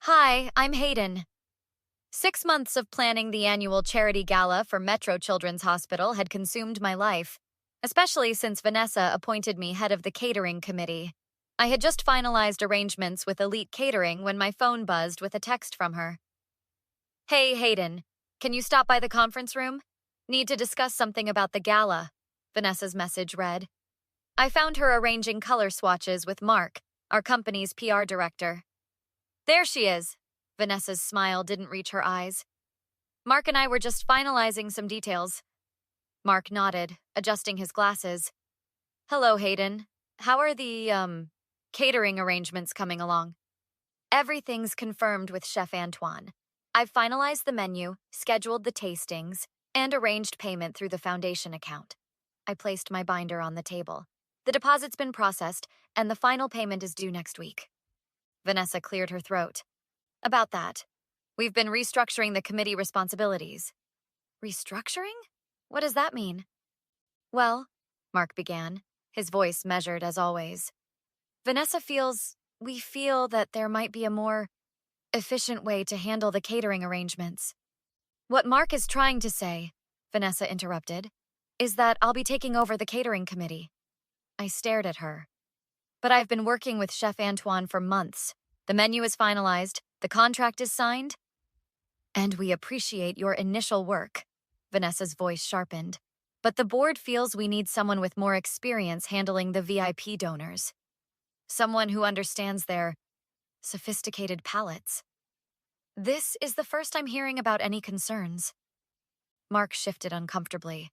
Hi, I'm Hayden. 6 months of planning the annual charity gala for Metro Children's Hospital had consumed my life, especially since Vanessa appointed me head of the catering committee. I had just finalized arrangements with Elite Catering when my phone buzzed with a text from her. Hey, Hayden, can you stop by the conference room? Need to discuss something about the gala, Vanessa's message read. I found her arranging color swatches with Mark, our company's PR director. There she is. Vanessa's smile didn't reach her eyes. Mark and I were just finalizing some details. Mark nodded, adjusting his glasses. Hello, Hayden. How are the, catering arrangements coming along? Everything's confirmed with Chef Antoine. I've finalized the menu, scheduled the tastings, and arranged payment through the foundation account. I placed my binder on the table. The deposit's been processed, and the final payment is due next week. Vanessa cleared her throat. About that, we've been restructuring the committee responsibilities. Restructuring? What does that mean? Well, Mark began, his voice measured as always. We feel that there might be a more efficient way to handle the catering arrangements. What Mark is trying to say, Vanessa interrupted, is that I'll be taking over the catering committee. I stared at her. But I've been working with Chef Antoine for months. The menu is finalized, the contract is signed. And we appreciate your initial work, Vanessa's voice sharpened. But the board feels we need someone with more experience handling the VIP donors. Someone who understands their sophisticated palates. This is the first I'm hearing about any concerns. Mark shifted uncomfortably.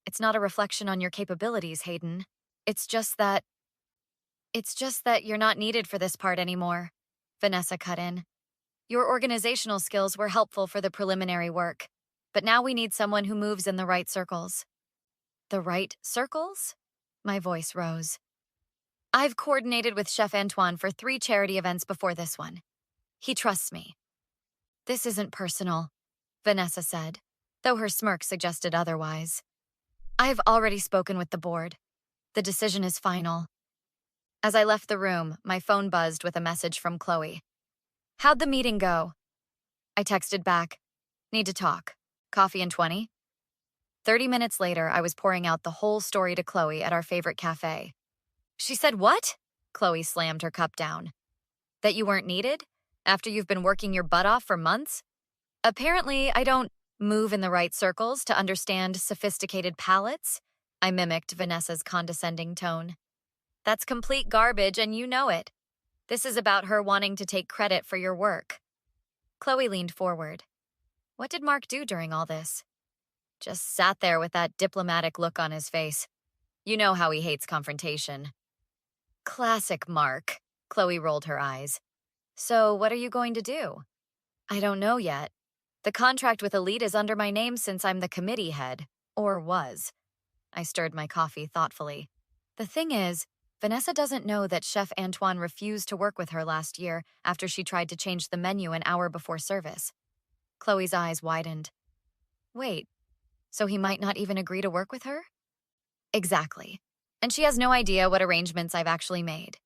It's not a reflection on your capabilities, Hayden. It's just that you're not needed for this part anymore, Vanessa cut in. Your organizational skills were helpful for the preliminary work, but now we need someone who moves in the right circles. The right circles? My voice rose. I've coordinated with Chef Antoine for 3 charity events before this one. He trusts me. This isn't personal, Vanessa said, though her smirk suggested otherwise. I've already spoken with the board. The decision is final. As I left the room, my phone buzzed with a message from Chloe. How'd the meeting go? I texted back, need to talk. Coffee and 20? 30 minutes later, I was pouring out the whole story to Chloe at our favorite cafe. She said, what? Chloe slammed her cup down. That you weren't needed? After you've been working your butt off for months? Apparently, I don't move in the right circles to understand sophisticated palates, I mimicked Vanessa's condescending tone. That's complete garbage, and you know it. This is about her wanting to take credit for your work. Chloe leaned forward. What did Mark do during all this? Just sat there with that diplomatic look on his face. You know how he hates confrontation. Classic Mark, Chloe rolled her eyes. So what are you going to do? I don't know yet. The contract with Elite is under my name since I'm the committee head, or was. I stirred my coffee thoughtfully. The thing is, Vanessa doesn't know that Chef Antoine refused to work with her last year after she tried to change the menu an hour before service. Chloe's eyes widened. Wait, so he might not even agree to work with her? Exactly. And she has no idea what arrangements I've actually made.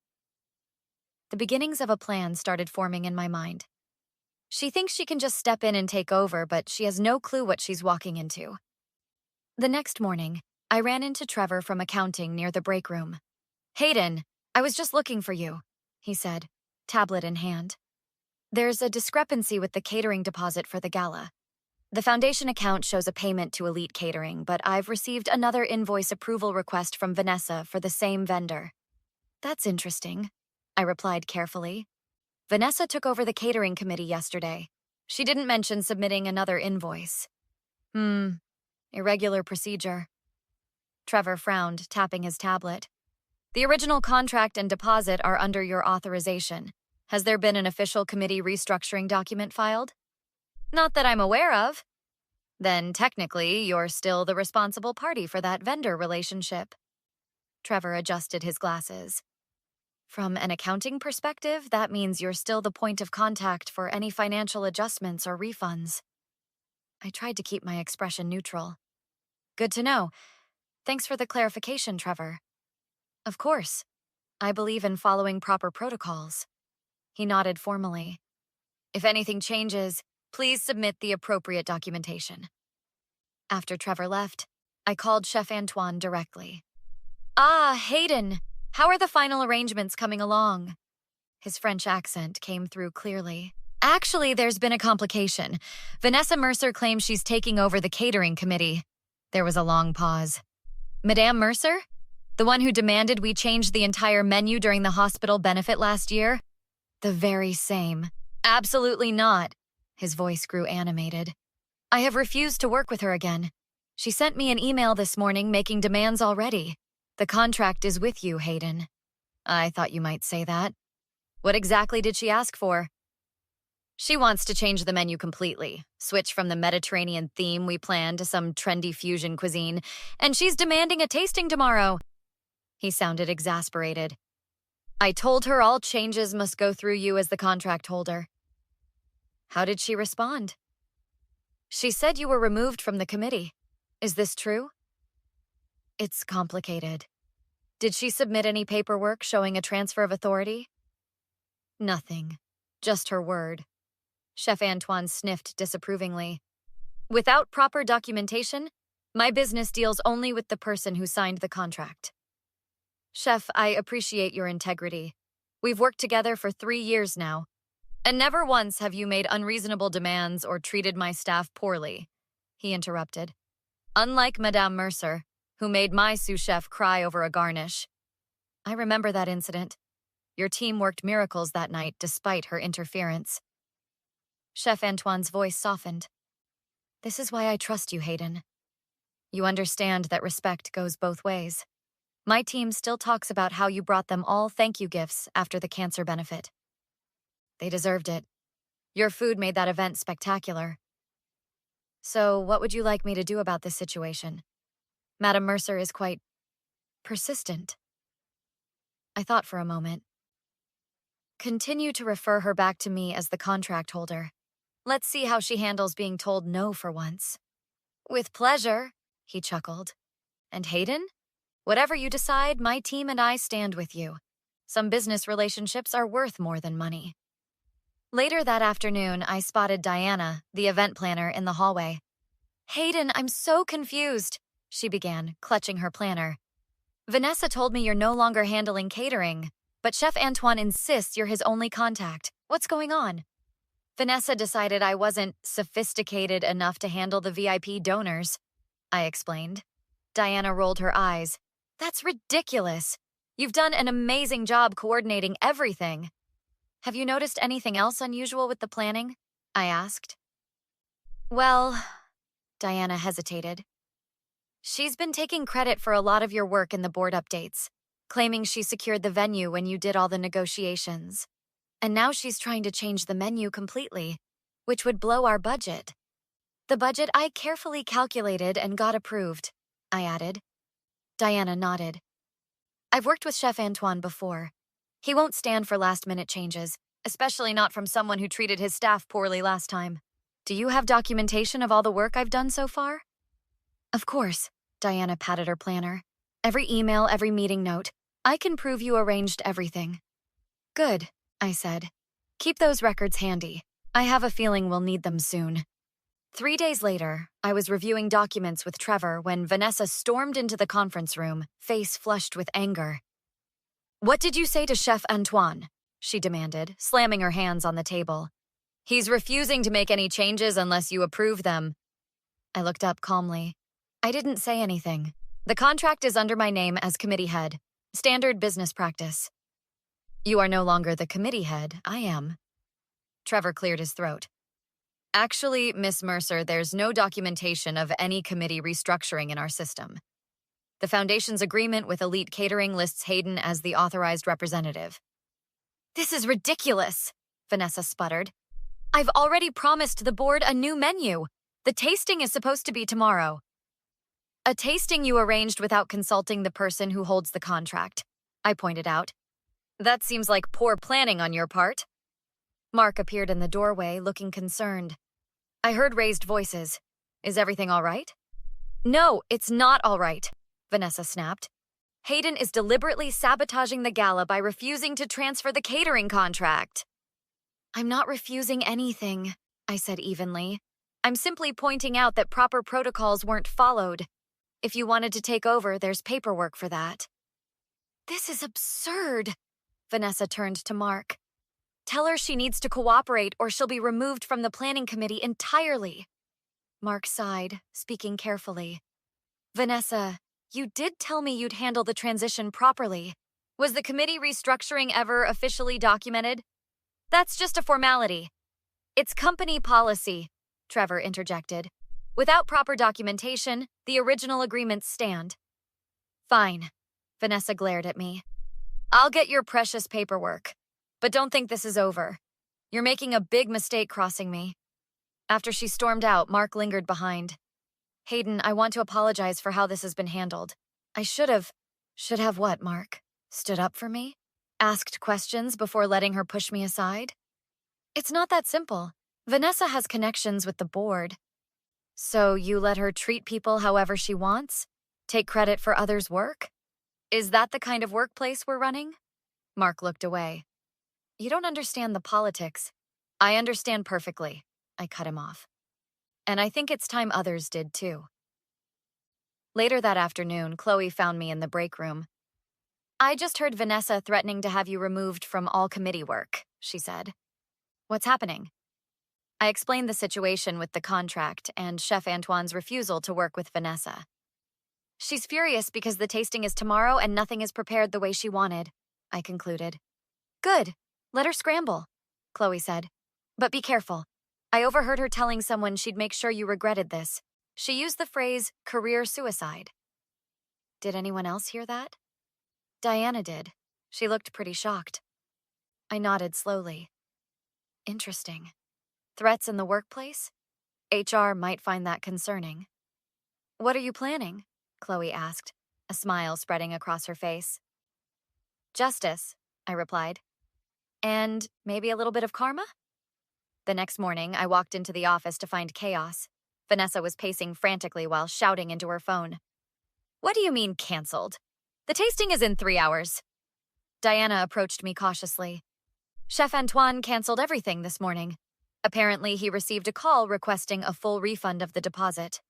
The beginnings of a plan started forming in my mind. She thinks she can just step in and take over, but she has no clue what she's walking into. The next morning, I ran into Trevor from accounting near the break room. Hayden, I was just looking for you, he said, tablet in hand. There's a discrepancy with the catering deposit for the gala. The foundation account shows a payment to Elite Catering, but I've received another invoice approval request from Vanessa for the same vendor. That's interesting, I replied carefully. Vanessa took over the catering committee yesterday. She didn't mention submitting another invoice. Irregular procedure. Trevor frowned, tapping his tablet. The original contract and deposit are under your authorization. Has there been an official committee restructuring document filed? Not that I'm aware of. Then technically, you're still the responsible party for that vendor relationship. Trevor adjusted his glasses. From an accounting perspective, that means you're still the point of contact for any financial adjustments or refunds. I tried to keep my expression neutral. Good to know. Thanks for the clarification, Trevor. Of course. I believe in following proper protocols. He nodded formally. If anything changes, please submit the appropriate documentation. After Trevor left, I called Chef Antoine directly. Ah, Hayden, how are the final arrangements coming along? His French accent came through clearly. Actually, there's been a complication. Vanessa Mercer claims she's taking over the catering committee. There was a long pause. Madame Mercer? The one who demanded we change the entire menu during the hospital benefit last year? The very same. Absolutely not. His voice grew animated. I have refused to work with her again. She sent me an email this morning making demands already. The contract is with you, Hayden. I thought you might say that. What exactly did she ask for? She wants to change the menu completely, switch from the Mediterranean theme we planned to some trendy fusion cuisine, and she's demanding a tasting tomorrow. He sounded exasperated. I told her all changes must go through you as the contract holder. How did she respond? She said you were removed from the committee. Is this true? It's complicated. Did she submit any paperwork showing a transfer of authority? Nothing. Just her word. Chef Antoine sniffed disapprovingly. Without proper documentation, my business deals only with the person who signed the contract. Chef, I appreciate your integrity. We've worked together for 3 years now, and never once have you made unreasonable demands or treated my staff poorly, he interrupted. Unlike Madame Mercer, who made my sous chef cry over a garnish. I remember that incident. Your team worked miracles that night despite her interference. Chef Antoine's voice softened. This is why I trust you, Hayden. You understand that respect goes both ways. My team still talks about how you brought them all thank you gifts after the cancer benefit. They deserved it. Your food made that event spectacular. So, what would you like me to do about this situation? Madame Mercer is quite persistent. I thought for a moment. Continue to refer her back to me as the contract holder. Let's see how she handles being told no for once. With pleasure, he chuckled. And Hayden? Whatever you decide, my team and I stand with you. Some business relationships are worth more than money. Later that afternoon, I spotted Diana, the event planner, in the hallway. Hayden, I'm so confused, she began, clutching her planner. Vanessa told me you're no longer handling catering, but Chef Antoine insists you're his only contact. What's going on? Vanessa decided I wasn't sophisticated enough to handle the VIP donors, I explained. Diana rolled her eyes. That's ridiculous. You've done an amazing job coordinating everything. Have you noticed anything else unusual with the planning? I asked. Well, Diana hesitated. She's been taking credit for a lot of your work in the board updates, claiming she secured the venue when you did all the negotiations. And now she's trying to change the menu completely, which would blow our budget. The budget I carefully calculated and got approved, I added. Diana nodded. I've worked with Chef Antoine before. He won't stand for last-minute changes, especially not from someone who treated his staff poorly last time. Do you have documentation of all the work I've done so far? Of course, Diana patted her planner. Every email, every meeting note. I can prove you arranged everything. Good, I said. Keep those records handy. I have a feeling we'll need them soon. 3 days later, I was reviewing documents with Trevor when Vanessa stormed into the conference room, face flushed with anger. What did you say to Chef Antoine? She demanded, slamming her hands on the table. He's refusing to make any changes unless you approve them. I looked up calmly. I didn't say anything. The contract is under my name as committee head. Standard business practice. You are no longer the committee head, I am. Trevor cleared his throat. Actually, Miss Mercer, there's no documentation of any committee restructuring in our system. The Foundation's agreement with Elite Catering lists Hayden as the authorized representative. This is ridiculous, Vanessa sputtered. I've already promised the board a new menu. The tasting is supposed to be tomorrow. A tasting you arranged without consulting the person who holds the contract, I pointed out. That seems like poor planning on your part. Mark appeared in the doorway, looking concerned. I heard raised voices. Is everything all right? No, it's not all right, Vanessa snapped. Hayden is deliberately sabotaging the gala by refusing to transfer the catering contract. I'm not refusing anything, I said evenly. I'm simply pointing out that proper protocols weren't followed. If you wanted to take over, there's paperwork for that. This is absurd, Vanessa turned to Mark. Tell her she needs to cooperate or she'll be removed from the planning committee entirely. Mark sighed, speaking carefully. Vanessa, you did tell me you'd handle the transition properly. Was the committee restructuring ever officially documented? That's just a formality. It's company policy, Trevor interjected. Without proper documentation, the original agreements stand. Fine, Vanessa glared at me. I'll get your precious paperwork. But don't think this is over. You're making a big mistake crossing me. After she stormed out, Mark lingered behind. Hayden, I want to apologize for how this has been handled. I should have what, Mark? Stood up for me? Asked questions before letting her push me aside? It's not that simple. Vanessa has connections with the board. So you let her treat people however she wants? Take credit for others' work? Is that the kind of workplace we're running? Mark looked away. You don't understand the politics. I understand perfectly. I cut him off. And I think it's time others did too. Later that afternoon, Chloe found me in the break room. I just heard Vanessa threatening to have you removed from all committee work, she said. What's happening? I explained the situation with the contract and Chef Antoine's refusal to work with Vanessa. She's furious because the tasting is tomorrow and nothing is prepared the way she wanted, I concluded. Good. Let her scramble, Chloe said. But be careful. I overheard her telling someone she'd make sure you regretted this. She used the phrase, career suicide. Did anyone else hear that? Diana did. She looked pretty shocked. I nodded slowly. Interesting. Threats in the workplace? HR might find that concerning. What are you planning? Chloe asked, a smile spreading across her face. Justice, I replied. And maybe a little bit of karma? The next morning, I walked into the office to find chaos. Vanessa was pacing frantically while shouting into her phone. What do you mean, canceled? The tasting is in 3 hours. Diana approached me cautiously. Chef Antoine canceled everything this morning. Apparently, he received a call requesting a full refund of the deposit.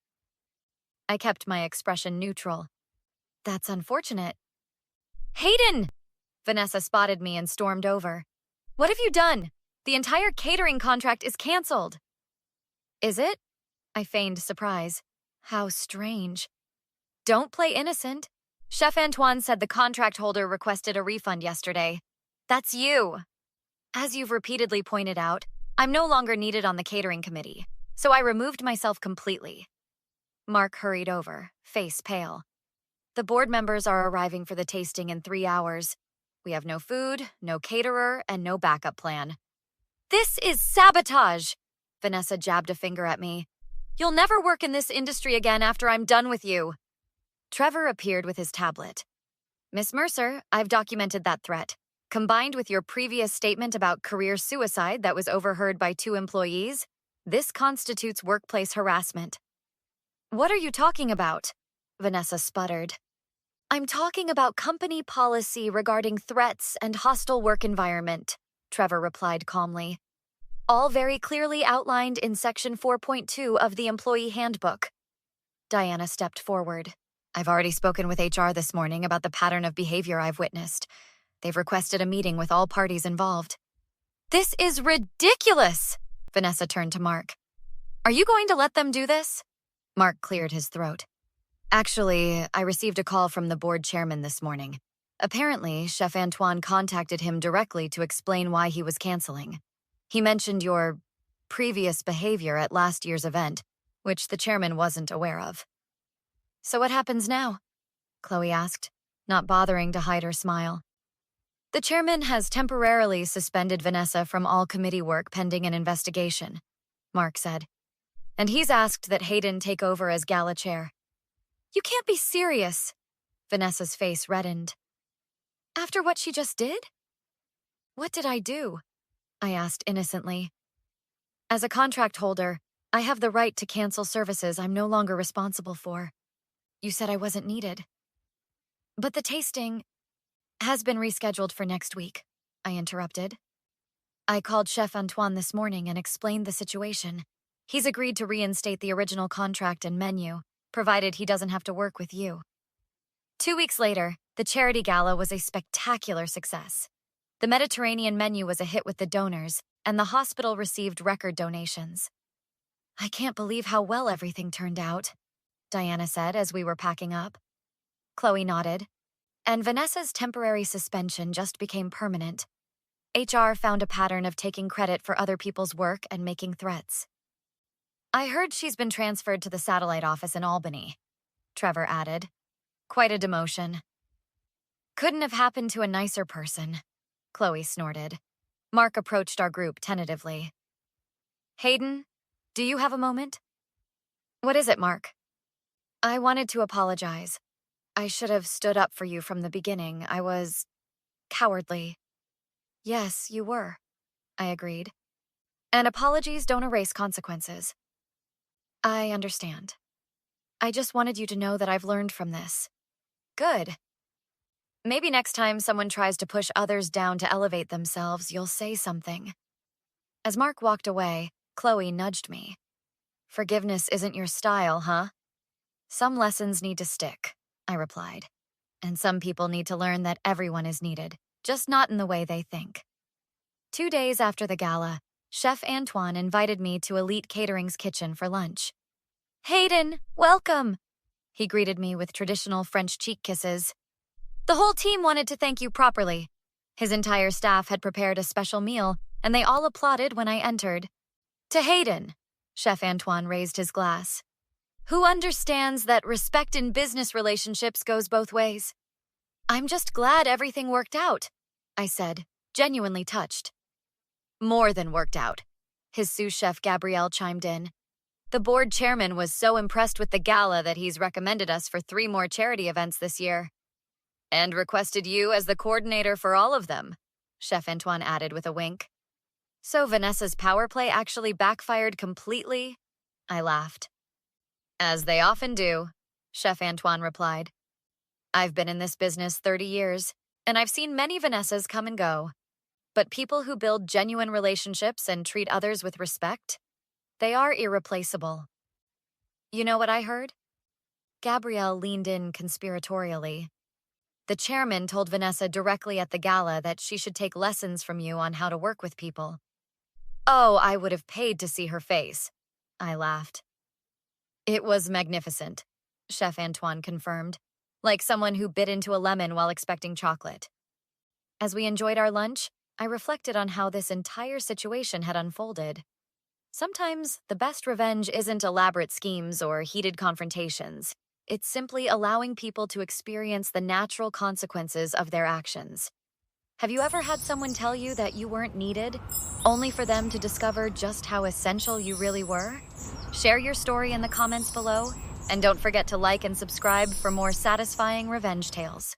I kept my expression neutral. That's unfortunate. Hayden! Vanessa spotted me and stormed over. What have you done? The entire catering contract is canceled. Is it? I feigned surprise. How strange. Don't play innocent. Chef Antoine said the contract holder requested a refund yesterday. That's you. As you've repeatedly pointed out, I'm no longer needed on the catering committee, so I removed myself completely. Mark hurried over, face pale. The board members are arriving for the tasting in 3 hours. We have no food, no caterer, and no backup plan. This is sabotage! Vanessa jabbed a finger at me. You'll never work in this industry again after I'm done with you. Trevor appeared with his tablet. Miss Mercer, I've documented that threat. Combined with your previous statement about career suicide that was overheard by 2 employees, this constitutes workplace harassment. What are you talking about? Vanessa sputtered. I'm talking about company policy regarding threats and hostile work environment, Trevor replied calmly. All very clearly outlined in Section 4.2 of the Employee Handbook. Diana stepped forward. I've already spoken with HR this morning about the pattern of behavior I've witnessed. They've requested a meeting with all parties involved. This is ridiculous! Vanessa turned to Mark. Are you going to let them do this? Mark cleared his throat. Actually, I received a call from the board chairman this morning. Apparently, Chef Antoine contacted him directly to explain why he was canceling. He mentioned your previous behavior at last year's event, which the chairman wasn't aware of. So what happens now? Chloe asked, not bothering to hide her smile. The chairman has temporarily suspended Vanessa from all committee work pending an investigation, Mark said. And he's asked that Hayden take over as gala chair. You can't be serious. Vanessa's face reddened. After what she just did? What did I do? I asked innocently. As a contract holder, I have the right to cancel services I'm no longer responsible for. You said I wasn't needed. But the tasting has been rescheduled for next week, I interrupted. I called Chef Antoine this morning and explained the situation. He's agreed to reinstate the original contract and menu, provided he doesn't have to work with you. 2 weeks later, the charity gala was a spectacular success. The Mediterranean menu was a hit with the donors, and the hospital received record donations. I can't believe how well everything turned out, Diana said as we were packing up. Chloe nodded. And Vanessa's temporary suspension just became permanent. HR found a pattern of taking credit for other people's work and making threats. I heard she's been transferred to the satellite office in Albany, Trevor added. Quite a demotion. Couldn't have happened to a nicer person, Chloe snorted. Mark approached our group tentatively. Hayden, do you have a moment? What is it, Mark? I wanted to apologize. I should have stood up for you from the beginning. I was cowardly. Yes, you were, I agreed. And apologies don't erase consequences. I understand. I just wanted you to know that I've learned from this. Good. Maybe next time someone tries to push others down to elevate themselves, you'll say something. As Mark walked away, Chloe nudged me. Forgiveness isn't your style, huh? Some lessons need to stick, I replied. And some people need to learn that everyone is needed, just not in the way they think. 2 days after the gala, Chef Antoine invited me to Elite Catering's kitchen for lunch. Hayden, welcome! He greeted me with traditional French cheek kisses. The whole team wanted to thank you properly. His entire staff had prepared a special meal, and they all applauded when I entered. To Hayden, Chef Antoine raised his glass. Who understands that respect in business relationships goes both ways? I'm just glad everything worked out, I said, genuinely touched. More than worked out, his sous chef Gabrielle chimed in. The board chairman was so impressed with the gala that he's recommended us for 3 more charity events this year. And requested you as the coordinator for all of them, Chef Antoine added with a wink. So Vanessa's power play actually backfired completely? I laughed. As they often do, Chef Antoine replied. I've been in this business 30 years, and I've seen many Vanessas come and go. But people who build genuine relationships and treat others with respect, they are irreplaceable. You know what I heard? Gabrielle leaned in conspiratorially. The chairman told Vanessa directly at the gala that she should take lessons from you on how to work with people. Oh, I would have paid to see her face, I laughed. It was magnificent, Chef Antoine confirmed, like someone who bit into a lemon while expecting chocolate. As we enjoyed our lunch, I reflected on how this entire situation had unfolded. Sometimes the best revenge isn't elaborate schemes or heated confrontations. It's simply allowing people to experience the natural consequences of their actions. Have you ever had someone tell you that you weren't needed, only for them to discover just how essential you really were? Share your story in the comments below, and don't forget to like and subscribe for more satisfying revenge tales.